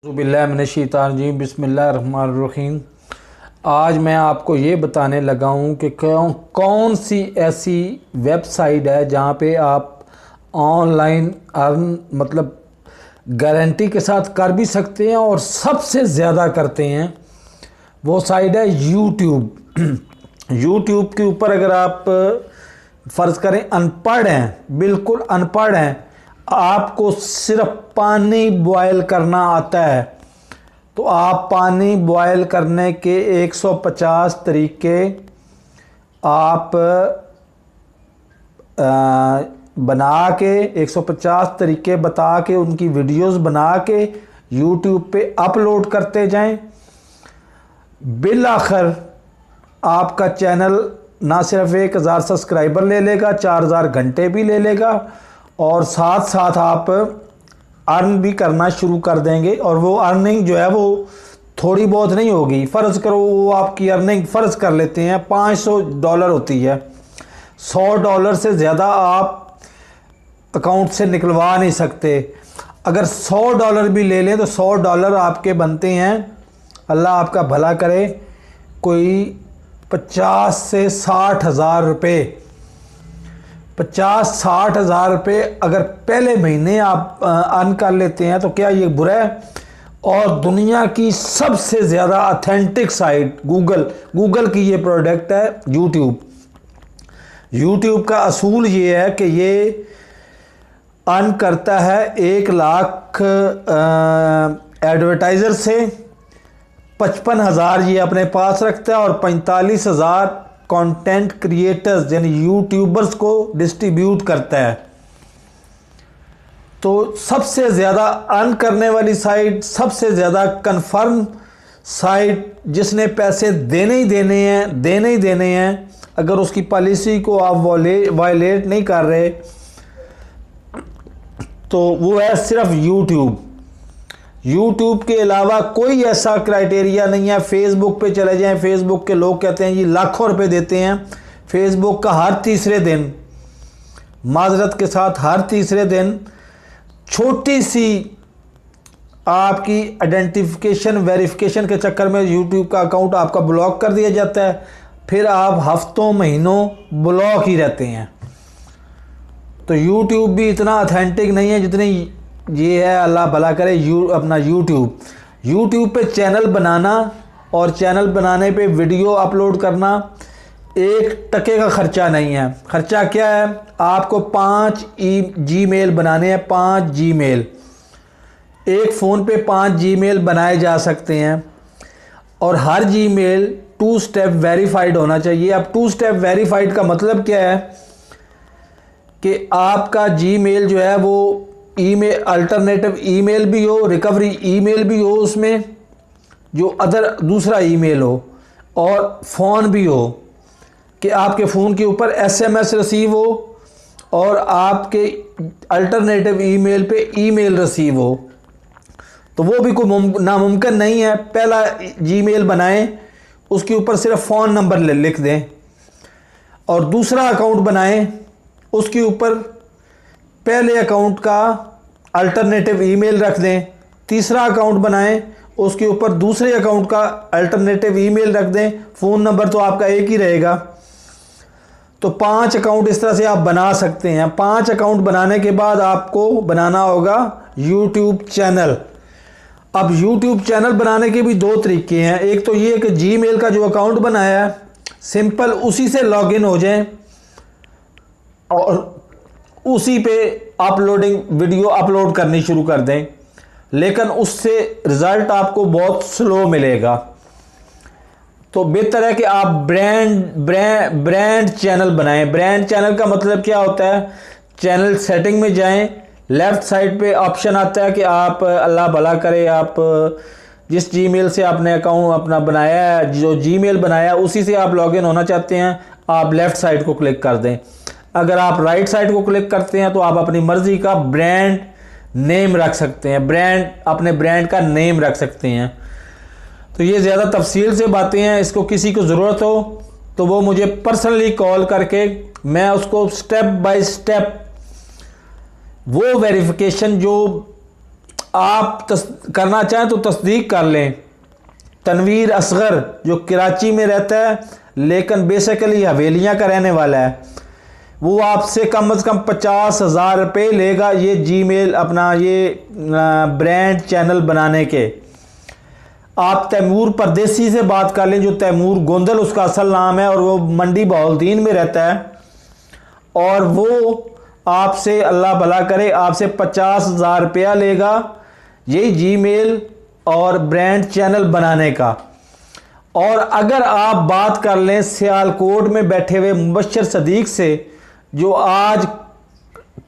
बिस्मिल्लाहिर्रहमानिर्रहीम बिस्मिल्लाहिर्रहमानिर्रहीम। आज मैं आपको ये बताने लगा हूँ कि कौन सी ऐसी वेबसाइट है जहाँ पे आप ऑनलाइन अर्न मतलब गारंटी के साथ कर भी सकते हैं और सबसे ज़्यादा करते हैं। वो साइट है यूट्यूब। यूट्यूब के ऊपर अगर आप फ़र्ज़ करें अनपढ़ हैं, बिल्कुल अनपढ़ हैं, आपको सिर्फ पानी बॉयल करना आता है तो आप पानी बॉयल करने के 150 तरीके आप बना के 150 तरीके बता के उनकी वीडियोस बना के यूट्यूब पे अपलोड करते जाएं। बिल आखिर आपका चैनल ना सिर्फ 1000 सब्सक्राइबर ले लेगा, 4000 घंटे भी ले लेगा और साथ साथ आप अर्न भी करना शुरू कर देंगे। और वो अर्निंग जो है वो थोड़ी बहुत नहीं होगी। फ़र्ज़ करो वो आपकी अर्निंग फ़र्ज़ कर लेते हैं $500 होती है, $100 से ज़्यादा आप अकाउंट से निकलवा नहीं सकते। अगर $100 भी ले लें तो $100 आपके बनते हैं, अल्लाह आपका भला करे, कोई 50 से 60 हज़ार रुपये। 50-60 हज़ार रुपये अगर पहले महीने आप अर्न कर लेते हैं तो क्या ये बुरा है। और दुनिया की सबसे ज़्यादा ऑथेंटिक साइट गूगल की ये प्रोडक्ट है यूट्यूब। यूट्यूब का असूल ये है कि ये अर्न करता है 1 लाख एडवर्टाइज़र से, 55,000 ये अपने पास रखता है और 45,000 कंटेंट क्रिएटर्स यानी यूट्यूबर्स को डिस्ट्रीब्यूट करता है। तो सबसे ज़्यादा अर्न करने वाली साइट, सबसे ज़्यादा कंफर्म साइट, जिसने पैसे देने ही देने हैं अगर उसकी पॉलिसी को आप वायलेट नहीं कर रहे तो वो है सिर्फ यूट्यूब। यूट्यूब के अलावा कोई ऐसा क्राइटेरिया नहीं है। फेसबुक पे चले जाएं, फेसबुक के लोग कहते हैं ये लाखों रुपए देते हैं। फेसबुक का हर तीसरे दिन, माजरत के साथ हर तीसरे दिन छोटी सी आपकी आइडेंटिफिकेशन वेरिफिकेशन के चक्कर में यूट्यूब का अकाउंट आपका ब्लॉक कर दिया जाता है, फिर आप हफ्तों महीनों ब्लॉक ही रहते हैं। तो यूट्यूब भी इतना ऑथेंटिक नहीं है जितनी ये है, अल्लाह भला करे। अपना यूट्यूब पे चैनल बनाना और चैनल बनाने पे वीडियो अपलोड करना 1 टके का ख़र्चा नहीं है। ख़र्चा क्या है, आपको 5 जीमेल बनाने हैं, 5 जीमेल। एक फ़ोन पे 5 जीमेल बनाए जा सकते हैं और हर जीमेल 2 स्टेप वेरीफाइड होना चाहिए। अब 2 स्टेप वेरीफाइड का मतलब क्या है कि आपका जीमेल जो है वो ईमेल अल्टरनेटिव ईमेल भी हो, रिकवरी ईमेल भी हो, उसमें जो दूसरा ईमेल हो, और फ़ोन भी हो कि आपके फ़ोन के ऊपर SMS रिसीव हो और आपके अल्टरनेटिव ईमेल पे ईमेल रिसीव हो। तो वो भी कोई नामुमकिन नहीं है। पहला जीमेल बनाएं, उसके ऊपर सिर्फ फ़ोन नंबर लिख दें और दूसरा अकाउंट बनाएं, उसके ऊपर पहले अकाउंट का अल्टरनेटिव ईमेल रख दें। तीसरा अकाउंट बनाएं, उसके ऊपर दूसरे अकाउंट का अल्टरनेटिव ईमेल रख दें। फ़ोन नंबर तो आपका एक ही रहेगा। तो 5 अकाउंट इस तरह से आप बना सकते हैं। 5 अकाउंट बनाने के बाद आपको बनाना होगा यूट्यूब चैनल। अब यूट्यूब चैनल बनाने के भी 2 तरीके हैं। एक तो ये कि जीमेल का जो अकाउंट बनाया है सिंपल उसी से लॉगिन हो जाएं और उसी पे वीडियो अपलोड करनी शुरू कर दें, लेकिन उससे रिज़ल्ट आपको बहुत स्लो मिलेगा। तो बेहतर है कि आप ब्रांड चैनल बनाएं। ब्रांड चैनल का मतलब क्या होता है, चैनल सेटिंग में जाएं, लेफ़्ट साइड पे ऑप्शन आता है कि आप, अल्लाह भला करे, आप जिस जीमेल से आपने अकाउंट अपना बनाया है, जो जीमेल बनाया उसी से आप लॉगिन होना चाहते हैं, आप लेफ़्ट साइड को क्लिक कर दें। अगर आप राइट साइड को क्लिक करते हैं तो आप अपनी मर्ज़ी का ब्रांड नेम रख सकते हैं, अपने ब्रांड का नेम रख सकते हैं। तो ये ज़्यादा तफसील से बातें हैं। इसको किसी को ज़रूरत हो तो वो मुझे पर्सनली कॉल करके मैं उसको स्टेप बाय स्टेप वो वेरिफिकेशन जो आप करना चाहें तो तस्दीक कर लें। तनवीर असगर जो कराची में रहता है लेकिन बेसिकली हवेलियाँ का रहने वाला है, वो आपसे कम से कम 50,000 रुपये लेगा ये जीमेल अपना ये ब्रांड चैनल बनाने के। आप तैमूर परदेसी से बात कर लें, जो तैमूर गोंदल उसका असल नाम है और वो मंडी बहाउद्दीन में रहता है, और वो आपसे अल्लाह भला करे आपसे 50,000 रुपया लेगा यही जीमेल और ब्रांड चैनल बनाने का। और अगर आप बात कर लें सियालकोट में बैठे हुए मुबशर सदीक से, जो आज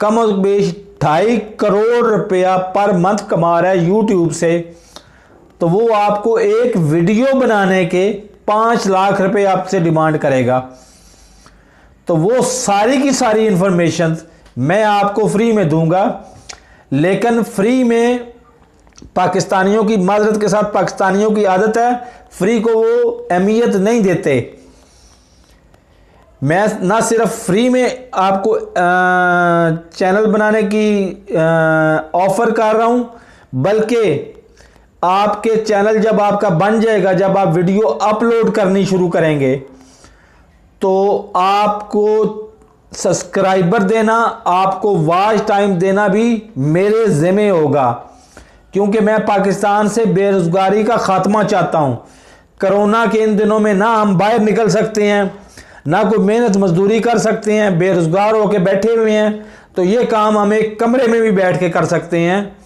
कम बेश 2.5 करोड़ रुपया पर मंथ कमा रहा है यूट्यूब से, तो वो आपको एक वीडियो बनाने के 5 लाख रुपए आपसे डिमांड करेगा। तो वो सारी की सारी इंफॉर्मेशन मैं आपको फ्री में दूंगा, लेकिन फ्री में पाकिस्तानियों की माजरत के साथ पाकिस्तानियों की आदत है फ्री को वो अहमियत नहीं देते। मैं ना सिर्फ फ्री में आपको चैनल बनाने की ऑफ़र कर रहा हूँ, बल्कि आपके चैनल जब आपका बन जाएगा, जब आप वीडियो अपलोड करनी शुरू करेंगे, तो आपको सब्सक्राइबर देना, आपको वॉच टाइम देना भी मेरे ज़िम्मे होगा, क्योंकि मैं पाकिस्तान से बेरोज़गारी का ख़ात्मा चाहता हूँ। कोरोना के इन दिनों में ना हम बाहर निकल सकते हैं, ना कोई मेहनत मजदूरी कर सकते हैं, बेरोज़गार होकर बैठे हुए हैं, तो ये काम हम एक कमरे में भी बैठ के कर सकते हैं।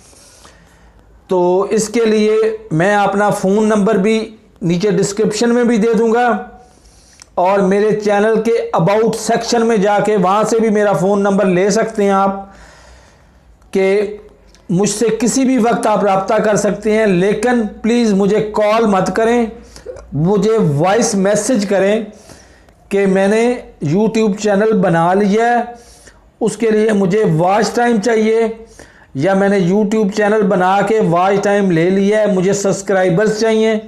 तो इसके लिए मैं अपना फ़ोन नंबर भी नीचे डिस्क्रिप्शन में भी दे दूँगा, और मेरे चैनल के अबाउट सेक्शन में जाके वहाँ से भी मेरा फ़ोन नंबर ले सकते हैं आप, कि मुझसे किसी भी वक्त आप रब्ता कर सकते हैं। लेकिन प्लीज़ मुझे कॉल मत करें, मुझे वॉइस मैसेज करें कि मैंने यूट्यूब चैनल बना लिया है, उसके लिए मुझे वॉच टाइम चाहिए, या मैंने यूट्यूब चैनल बना के वॉच टाइम ले लिया है, मुझे सब्सक्राइबर्स चाहिए।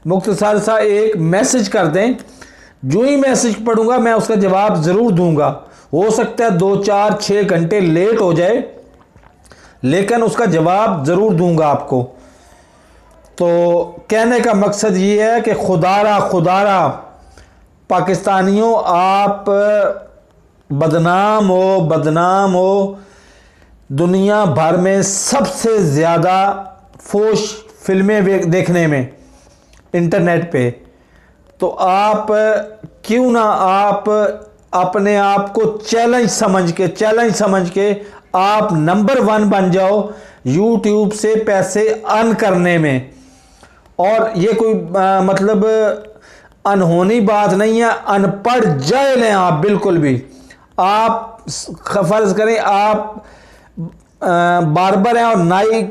मुख्तसर सा एक मैसेज कर दें, जो ही मैसेज पढ़ूंगा मैं उसका जवाब ज़रूर दूंगा। हो सकता है 2, 4, 6 घंटे लेट हो जाए, लेकिन उसका जवाब ज़रूर दूंगा आपको। तो कहने का मकसद ये है कि खुदारा पाकिस्तानियों, आप बदनाम हो। दुनिया भर में सबसे ज़्यादा फोश फिल्में देखने में इंटरनेट पे, तो आप क्यों ना आप अपने आप को चैलेंज समझ के आप नंबर 1 बन जाओ यूट्यूब से पैसे अर्न करने में। और ये कोई मतलब अनहोनी बात नहीं है, अनपढ़ जाहिल हैं आप बिल्कुल भी। आप फ़र्ज़ करें आप बार्बर हैं और नाई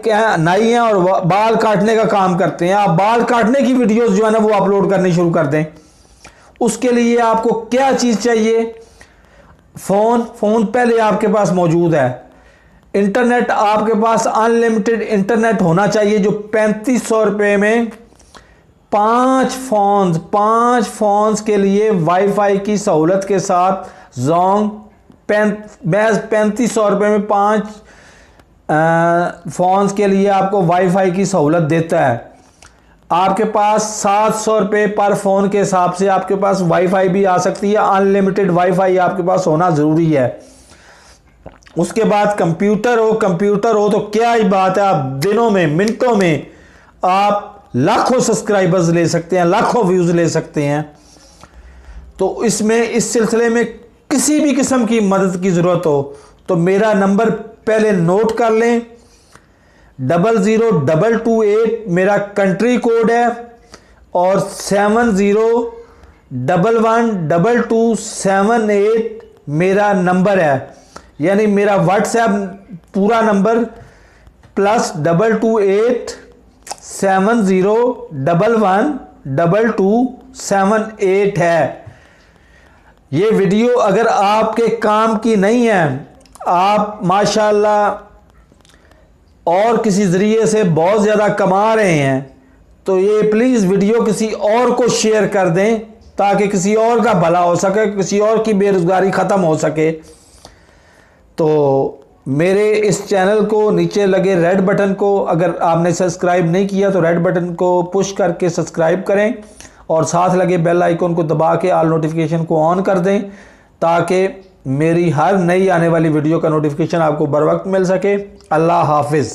हैं और बाल काटने का काम करते हैं, आप बाल काटने की वीडियोस जो है ना वो अपलोड करनी शुरू कर दें। उसके लिए आपको क्या चीज़ चाहिए? फ़ोन पहले आपके पास मौजूद है, इंटरनेट आपके पास अनलिमिटेड इंटरनेट होना चाहिए, जो 3500 रुपये में 5 फ़ोन्स के लिए वाईफाई की सहूलत के साथ जोंग 3500 रुपये में 5 फ़ोन्स के लिए आपको वाईफाई की सहूलत देता है। आपके पास 700 रुपये पर फ़ोन के हिसाब से आपके पास वाईफाई भी आ सकती है। अनलिमिटेड वाईफाई आपके पास होना ज़रूरी है। उसके बाद कंप्यूटर हो तो क्या ही बात है, आप दिनों में मिनटों में आप लाखों सब्सक्राइबर्स ले सकते हैं, लाखों व्यूज़ ले सकते हैं। तो इस सिलसिले में किसी भी किस्म की मदद की ज़रूरत हो तो मेरा नंबर पहले नोट कर लें, 00228 मेरा कंट्री कोड है और 70112278 मेरा नंबर है, यानी मेरा व्हाट्सएप पूरा नंबर +228 70112278 है। ये वीडियो अगर आपके काम की नहीं है, आप माशाल्लाह और किसी ज़रिए से बहुत ज़्यादा कमा रहे हैं, तो ये प्लीज़ वीडियो किसी और को शेयर कर दें ताकि किसी और का भला हो सके, किसी और की बेरोज़गारी ख़त्म हो सके। तो मेरे इस चैनल को नीचे लगे रेड बटन को अगर आपने सब्सक्राइब नहीं किया तो रेड बटन को पुश करके सब्सक्राइब करें और साथ लगे बेल आइकन को दबा के ऑल नोटिफिकेशन को ऑन कर दें ताकि मेरी हर नई आने वाली वीडियो का नोटिफिकेशन आपको बर वक्त मिल सके। अल्लाह हाफिज़।